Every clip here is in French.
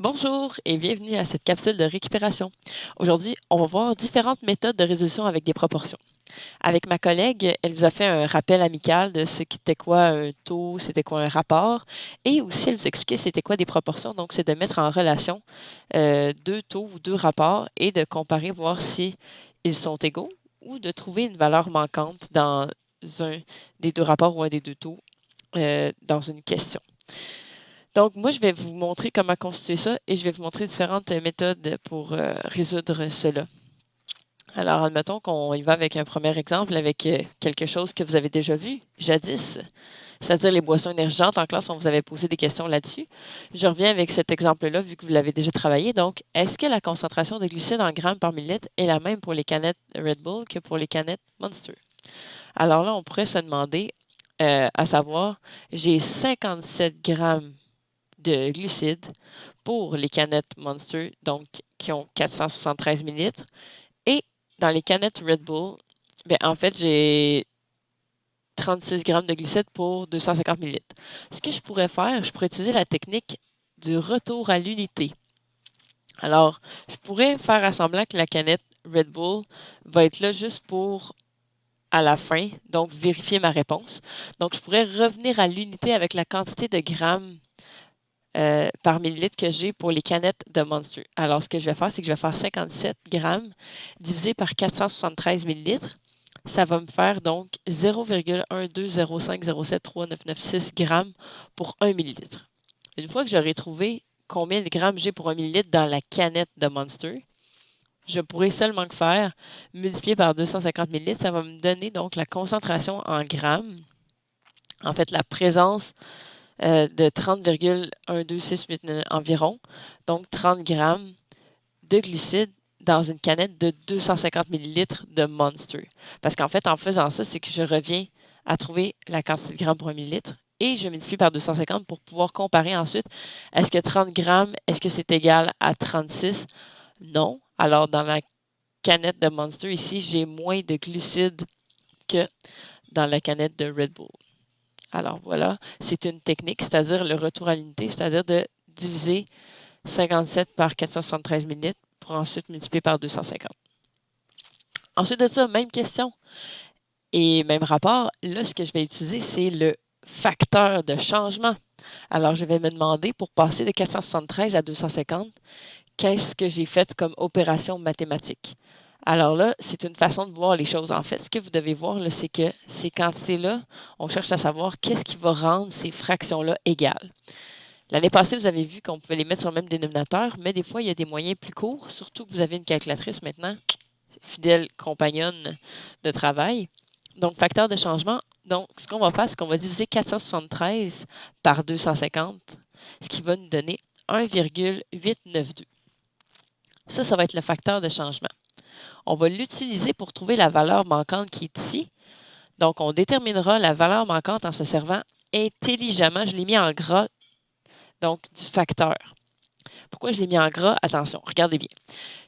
Bonjour et bienvenue à cette capsule de récupération. Aujourd'hui, on va voir différentes méthodes de résolution avec des proportions. Avec ma collègue, elle vous a fait un rappel amical de ce qu'était quoi un taux, c'était quoi un rapport, et aussi elle vous expliquait c'était quoi des proportions. Donc, c'est de mettre en relation deux taux ou deux rapports et de comparer, voir si ils sont égaux ou de trouver une valeur manquante dans un des deux rapports ou un des deux taux dans une question. Donc, moi, je vais vous montrer comment constituer ça et je vais vous montrer différentes méthodes pour résoudre cela. Alors, admettons qu'on y va avec un premier exemple, avec quelque chose que vous avez déjà vu jadis, c'est-à-dire les boissons énergisantes. En classe, on vous avait posé des questions là-dessus. Je reviens avec cet exemple-là, vu que vous l'avez déjà travaillé. Donc, est-ce que la concentration de glucides en grammes par millilitre est la même pour les canettes Red Bull que pour les canettes Monster? Alors là, on pourrait se demander, à savoir, j'ai 57 grammes de glucides pour les canettes Monster, donc qui ont 473 millilitres. Et dans les canettes Red Bull, bien, en fait, j'ai 36 grammes de glucides pour 250 millilitres. Ce que je pourrais faire, je pourrais utiliser la technique du retour à l'unité. Alors, je pourrais faire à semblant que la canette Red Bull va être là juste pour à la fin, donc vérifier ma réponse. Donc, je pourrais revenir à l'unité avec la quantité de grammes par millilitre que j'ai pour les canettes de Monster. Alors, ce que je vais faire, c'est que je vais faire 57 grammes divisé par 473 millilitres. Ça va me faire donc 0,1205073996 grammes pour 1 millilitre. Une fois que j'aurai trouvé combien de grammes j'ai pour 1 millilitre dans la canette de Monster, je pourrai seulement faire multiplier par 250 millilitres. Ça va me donner donc la concentration en grammes, en fait la présence de 30,12689 environ, donc 30 grammes de glucides dans une canette de 250 millilitres de Monster. Parce qu'en fait, en faisant ça, c'est que je reviens à trouver la quantité de grammes pour un millilitre et je multiplie par 250 pour pouvoir comparer ensuite. Est-ce que 30 grammes, est-ce que c'est égal à 36? Non. Alors, dans la canette de Monster, ici, j'ai moins de glucides que dans la canette de Red Bull. Alors voilà, c'est une technique, c'est-à-dire le retour à l'unité, c'est-à-dire de diviser 57 par 473 millilitres pour ensuite multiplier par 250. Ensuite de ça, même question et même rapport. Là, ce que je vais utiliser, c'est le facteur de changement. Alors, je vais me demander, pour passer de 473 à 250, qu'est-ce que j'ai fait comme opération mathématique? Alors là, c'est une façon de voir les choses. En fait, ce que vous devez voir, c'est que ces quantités-là, on cherche à savoir qu'est-ce qui va rendre ces fractions-là égales. L'année passée, vous avez vu qu'on pouvait les mettre sur le même dénominateur, mais des fois, il y a des moyens plus courts, surtout que vous avez une calculatrice maintenant, fidèle compagnonne de travail. Donc, facteur de changement. Donc, ce qu'on va faire, c'est qu'on va diviser 473 par 250, ce qui va nous donner 1,892. Ça va être le facteur de changement. On va l'utiliser pour trouver la valeur manquante qui est ici. Donc, on déterminera la valeur manquante en se servant intelligemment. Je l'ai mis en gras, donc du facteur. Pourquoi je l'ai mis en gras? Attention, regardez bien.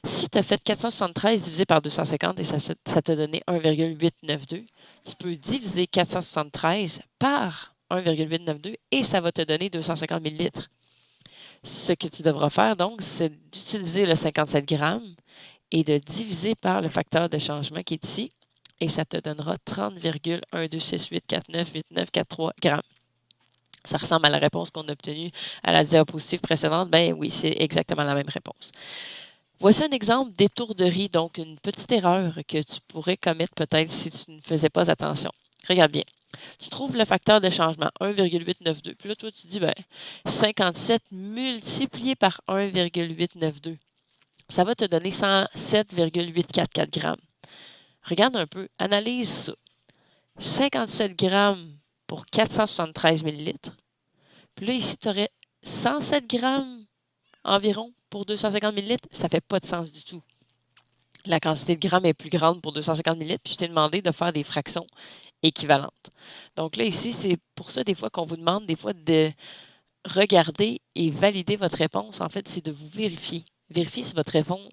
Si tu as fait 473 divisé par 250 et ça t'a donné 1,892, tu peux diviser 473 par 1,892 et ça va te donner 250 millilitres. Ce que tu devras faire donc, c'est d'utiliser le 57 grammes et de diviser par le facteur de changement qui est ici et ça te donnera 30,12684989943 grammes. Ça ressemble à la réponse qu'on a obtenue à la diapositive précédente. Ben oui, c'est exactement la même réponse. Voici un exemple d'étourderie, donc une petite erreur que tu pourrais commettre peut-être si tu ne faisais pas attention. Regarde bien. Tu trouves le facteur de changement 1,892. Puis là, toi, tu dis, 57 multiplié par 1,892. Ça va te donner 107,844 grammes. Regarde un peu, analyse ça. 57 grammes pour 473 millilitres. Puis là, ici, tu aurais 107 grammes environ pour 250 millilitres. Ça ne fait pas de sens du tout. La quantité de grammes est plus grande pour 250 millilitres, puis je t'ai demandé de faire des fractions équivalentes. Donc là, ici, c'est pour ça des fois qu'on vous demande des fois de regarder et valider votre réponse. En fait, c'est de vous vérifier. Vérifier si votre réponse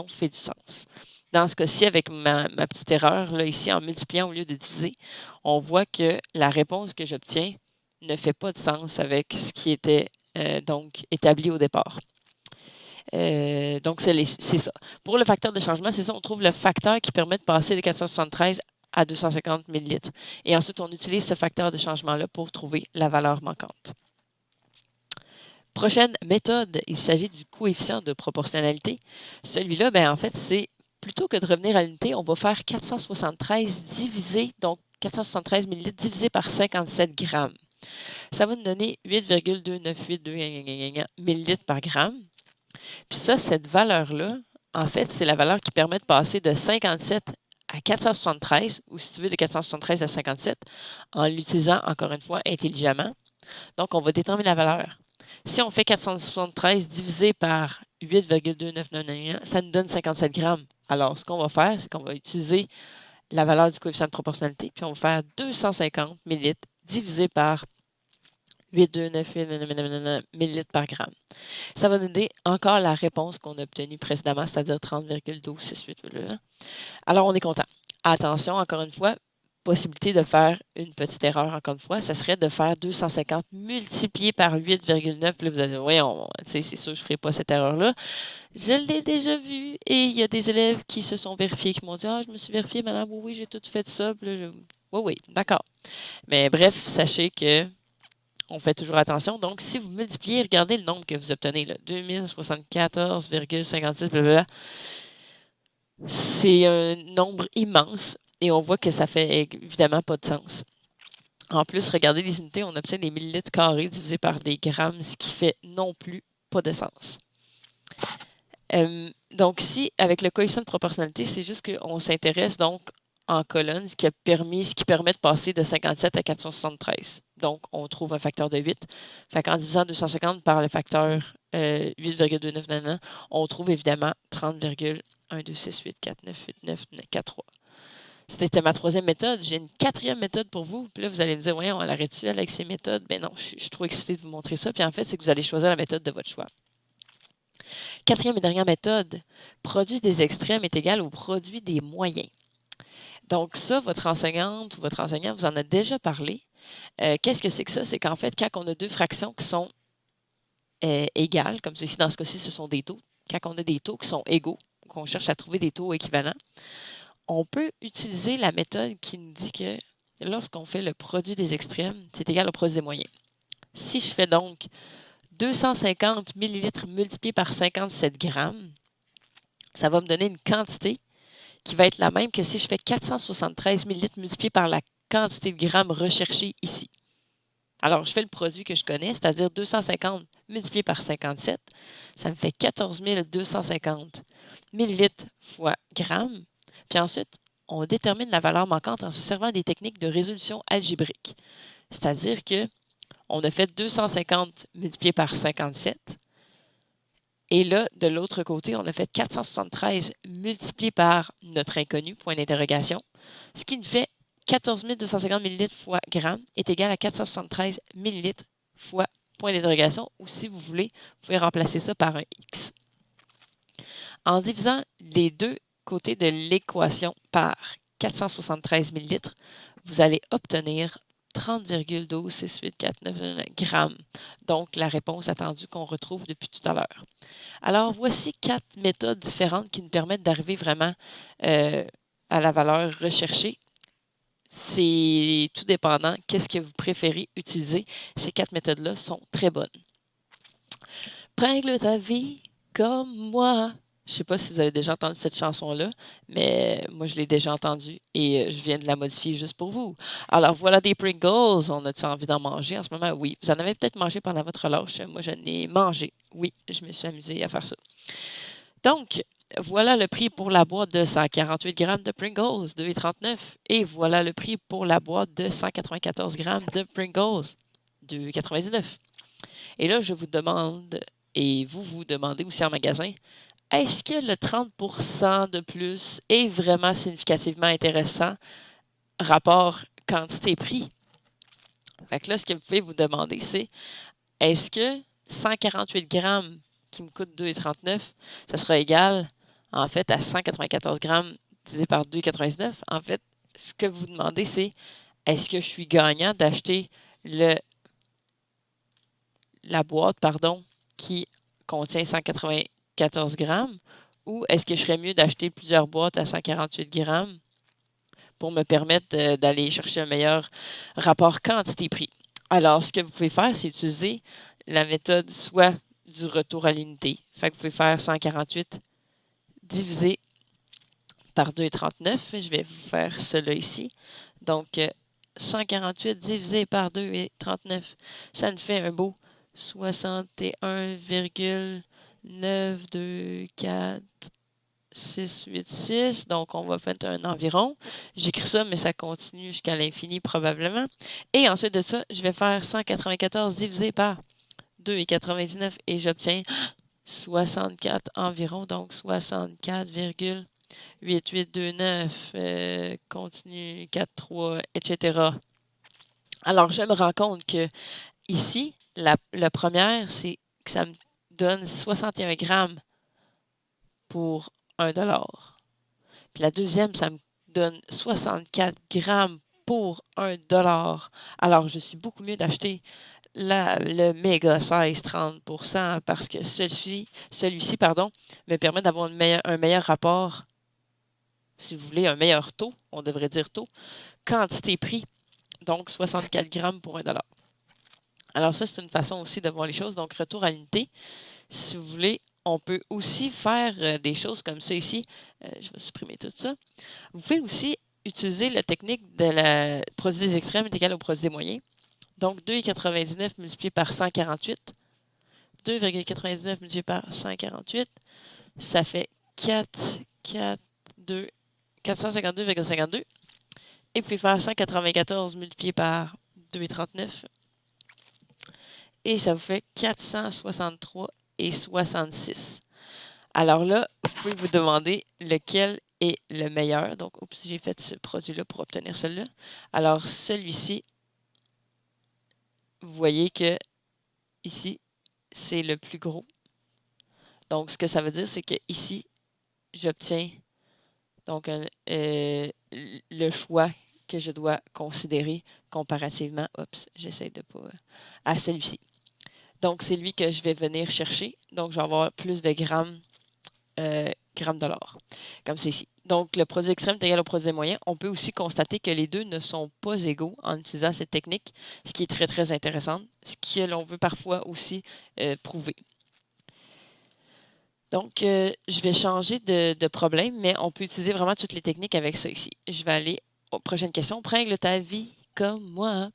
fait du sens. Dans ce cas-ci, avec ma petite erreur, là, ici, en multipliant au lieu de diviser, on voit que la réponse que j'obtiens ne fait pas de sens avec ce qui était donc établi au départ. Donc, c'est ça. Pour le facteur de changement, c'est ça, on trouve le facteur qui permet de passer de 473 à 250 ml. Et ensuite, on utilise ce facteur de changement-là pour trouver la valeur manquante. Prochaine méthode, il s'agit du coefficient de proportionnalité. Celui-là, en fait, c'est plutôt que de revenir à l'unité, on va faire 473 divisé, donc 473 ml divisé par 57 grammes. Ça va nous donner 8,2982 ml par gramme. Puis ça, cette valeur-là, en fait, c'est la valeur qui permet de passer de 57 à 473, ou si tu veux, de 473 à 57, en l'utilisant, encore une fois, intelligemment. Donc, on va déterminer la valeur. Si on fait 473 divisé par 8,299, ça nous donne 57 grammes. Alors, ce qu'on va faire, c'est qu'on va utiliser la valeur du coefficient de proportionnalité, puis on va faire 250 ml divisé par 8,298 ml par gramme. Ça va nous donner encore la réponse qu'on a obtenue précédemment, c'est-à-dire 30,1268. Alors, on est content. Attention, encore une fois, possibilité de faire une petite erreur, encore une fois, ce serait de faire 250 multiplié par 8,9. Puis là, vous allez dire, voyons, c'est sûr, je ne ferai pas cette erreur-là. Je l'ai déjà vu et il y a des élèves qui se sont vérifiés, qui m'ont dit, je me suis vérifié, madame, oui, j'ai tout fait ça. Puis là, oui, d'accord. Mais bref, sachez que on fait toujours attention. Donc, si vous multipliez, regardez le nombre que vous obtenez, là, 2074,56, blablabla. C'est un nombre immense et on voit que ça fait évidemment pas de sens. En plus, regardez les unités, on obtient des millilitres carrés divisés par des grammes, ce qui fait non plus pas de sens. Donc, ici, avec le coefficient de proportionnalité, c'est juste qu'on s'intéresse donc en colonne, ce qui permet de passer de 57 à 473. Donc, on trouve un facteur de 8. Fait qu'en divisant 250 par le facteur 8,299, on trouve évidemment 30,1268498943. C'était ma troisième méthode. J'ai une quatrième méthode pour vous. Puis là, vous allez me dire, voyons, on l'arrête-tu avec ces méthodes? Ben non, je suis trop excitée de vous montrer ça. Puis en fait, c'est que vous allez choisir la méthode de votre choix. Quatrième et dernière méthode, produit des extrêmes est égal au produit des moyens. Donc ça, votre enseignante ou votre enseignant vous en a déjà parlé. Qu'est-ce que c'est que ça? C'est qu'en fait, quand on a deux fractions qui sont égales, comme ceci, dans ce cas-ci, ce sont des taux. Quand on a des taux qui sont égaux, qu'on cherche à trouver des taux équivalents, on peut utiliser la méthode qui nous dit que lorsqu'on fait le produit des extrêmes, c'est égal au produit des moyens. Si je fais donc 250 ml multiplié par 57 grammes, ça va me donner une quantité qui va être la même que si je fais 473 ml multiplié par la quantité de grammes recherchée ici. Alors, je fais le produit que je connais, c'est-à-dire 250 multiplié par 57. Ça me fait 14 250 ml fois grammes. Puis ensuite, on détermine la valeur manquante en se servant des techniques de résolution algébrique. C'est-à-dire que on a fait 250 multiplié par 57. Et là, de l'autre côté, on a fait 473 multiplié par notre inconnu, point d'interrogation, ce qui nous fait 14 250 ml fois gramme est égal à 473 ml fois point d'interrogation, ou si vous voulez, vous pouvez remplacer ça par un X. En divisant les deux côtés de l'équation par 473 ml, vous allez obtenir 30,126849 grammes. Donc, la réponse attendue qu'on retrouve depuis tout à l'heure. Alors, voici 4 méthodes différentes qui nous permettent d'arriver vraiment à la valeur recherchée. C'est tout dépendant. Qu'est-ce que vous préférez utiliser? Ces 4 méthodes-là sont très bonnes. Pringle ta vie comme moi. Je ne sais pas si vous avez déjà entendu cette chanson-là, mais moi, je l'ai déjà entendue et je viens de la modifier juste pour vous. Alors, voilà des Pringles. On a-tu envie d'en manger en ce moment? Oui. Vous en avez peut-être mangé pendant votre relâche. Moi, je n'ai mangé. Oui, je me suis amusée à faire ça. Donc, voilà le prix pour la boîte de 148 grammes de Pringles, 2,39. Et voilà le prix pour la boîte de 194 grammes de Pringles, 2,99. Et là, je vous demande, et vous vous demandez aussi en magasin, est-ce que le 30% de plus est vraiment significativement intéressant rapport quantité-prix? Fait que là, ce que vous pouvez vous demander, c'est est-ce que 148 grammes qui me coûte 2,39, ça sera égal en fait à 194 grammes divisé par 2,99? En fait, ce que vous demandez, c'est est-ce que je suis gagnant d'acheter la boîte qui contient 148 14 grammes ou est-ce que je serais mieux d'acheter plusieurs boîtes à 148 grammes pour me permettre d'aller chercher un meilleur rapport quantité-prix? Alors, ce que vous pouvez faire, c'est utiliser la méthode soit du retour à l'unité. Fait que vous pouvez faire 148 divisé par 2,39. Je vais vous faire cela ici. Donc, 148 divisé par 2,39, ça nous fait un beau 61,924,686. Donc, on va faire un environ. J'écris ça, mais ça continue jusqu'à l'infini probablement. Et ensuite de ça, je vais faire 194 divisé par 2,99 et j'obtiens 64 environ. Donc, 64,8829, continue, 4,3, etc. Alors, je me rends compte que ici, la première, c'est que ça me donne 61 grammes pour 1 $. Puis la deuxième, ça me donne 64 grammes pour 1 $. Alors, je suis beaucoup mieux d'acheter le méga 16 30% parce que celui-ci me permet d'avoir un meilleur rapport, si vous voulez, un meilleur taux, on devrait dire taux, quantité-prix, donc 64 grammes pour 1 $. Alors ça, c'est une façon aussi de voir les choses. Donc, retour à l'unité. Si vous voulez, on peut aussi faire des choses comme ça ici. Je vais supprimer tout ça. Vous pouvez aussi utiliser la technique de la produit des extrêmes est égal au produit des moyens. Donc, 2,99 multiplié par 148. 2,99 multiplié par 148, ça fait 452,52. Et vous pouvez faire 194 multiplié par 2,39. Et ça vous fait 463,66. Alors là, vous pouvez vous demander lequel est le meilleur. Donc, oups, j'ai fait ce produit-là pour obtenir celui-là. Alors, celui-ci, vous voyez que ici, c'est le plus gros. Donc, ce que ça veut dire, c'est que ici, j'obtiens donc le choix que je dois considérer comparativement, oups, j'essaie de pas, à celui-ci. Donc, c'est lui que je vais venir chercher. Donc, je vais avoir plus de grammes $, comme c'est ici. Donc, le produit extrême est égal au produit moyen. On peut aussi constater que les deux ne sont pas égaux en utilisant cette technique, ce qui est très, très intéressant, ce que l'on veut parfois aussi prouver. Donc, je vais changer de problème, mais on peut utiliser vraiment toutes les techniques avec ça ici. Je vais aller aux prochaines questions. Pringle ta vie comme moi.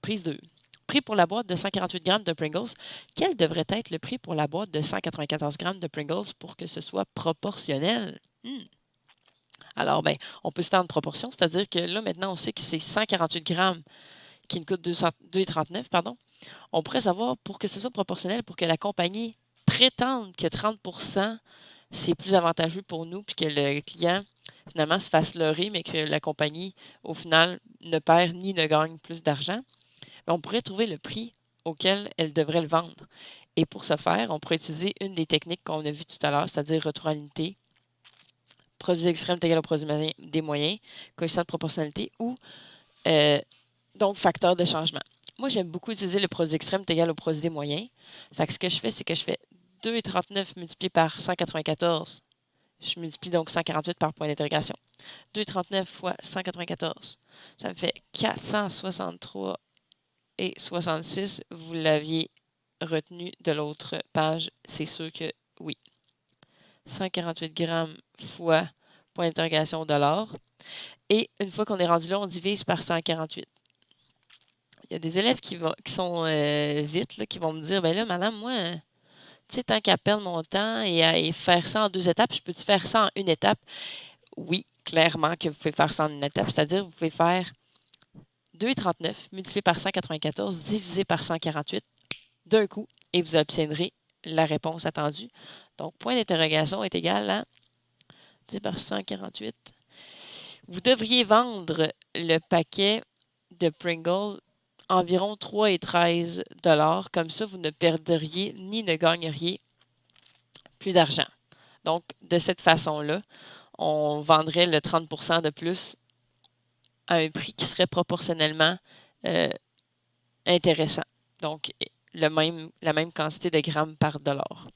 Prise 2. Prix pour la boîte de 148 grammes de Pringles. Quel devrait être le prix pour la boîte de 194 grammes de Pringles pour que ce soit proportionnel? Alors, ben, on peut se faire une proportion, c'est-à-dire que là, maintenant, on sait que c'est 148 grammes qui nous coûte 2,39, pardon. On pourrait savoir, pour que ce soit proportionnel, pour que la compagnie prétende que 30%, c'est plus avantageux pour nous, puis que le client, finalement, se fasse leurrer, mais que la compagnie, au final, ne perd ni ne gagne plus d'argent, on pourrait trouver le prix auquel elle devrait le vendre. Et pour ce faire, on pourrait utiliser une des techniques qu'on a vues tout à l'heure, c'est-à-dire retour à l'unité, produit extrême est égal au produit des moyens, coefficient de proportionnalité ou donc facteur de changement. Moi, j'aime beaucoup utiliser le produit extrême est égal au produit des moyens. Fait que ce que je fais, c'est que je fais 2,39 multiplié par 194. Je multiplie donc 148 par point d'interrogation. 2,39 fois 194, ça me fait 463,66. Vous l'aviez retenu de l'autre page, c'est sûr que oui. 148 grammes fois point d'interrogation $. Et une fois qu'on est rendu là, on divise par 148. Il y a des élèves qui sont vite, là, qui vont me dire, ben là, madame, moi, tu sais, tant qu'à perdre mon temps et faire ça en 2 étapes, je peux-tu faire ça en une étape? Oui, clairement que vous pouvez faire ça en une étape, c'est-à-dire vous pouvez faire 2,39 multiplié par 194 divisé par 148 d'un coup et vous obtiendrez la réponse attendue. Donc, point d'interrogation est égal à divisé par 148. Vous devriez vendre le paquet de Pringles environ 3,13 $. Comme ça, vous ne perdriez ni ne gagneriez plus d'argent. Donc, de cette façon-là, on vendrait le 30% de plus à un prix qui serait proportionnellement intéressant. Donc, la même quantité de grammes par dollar.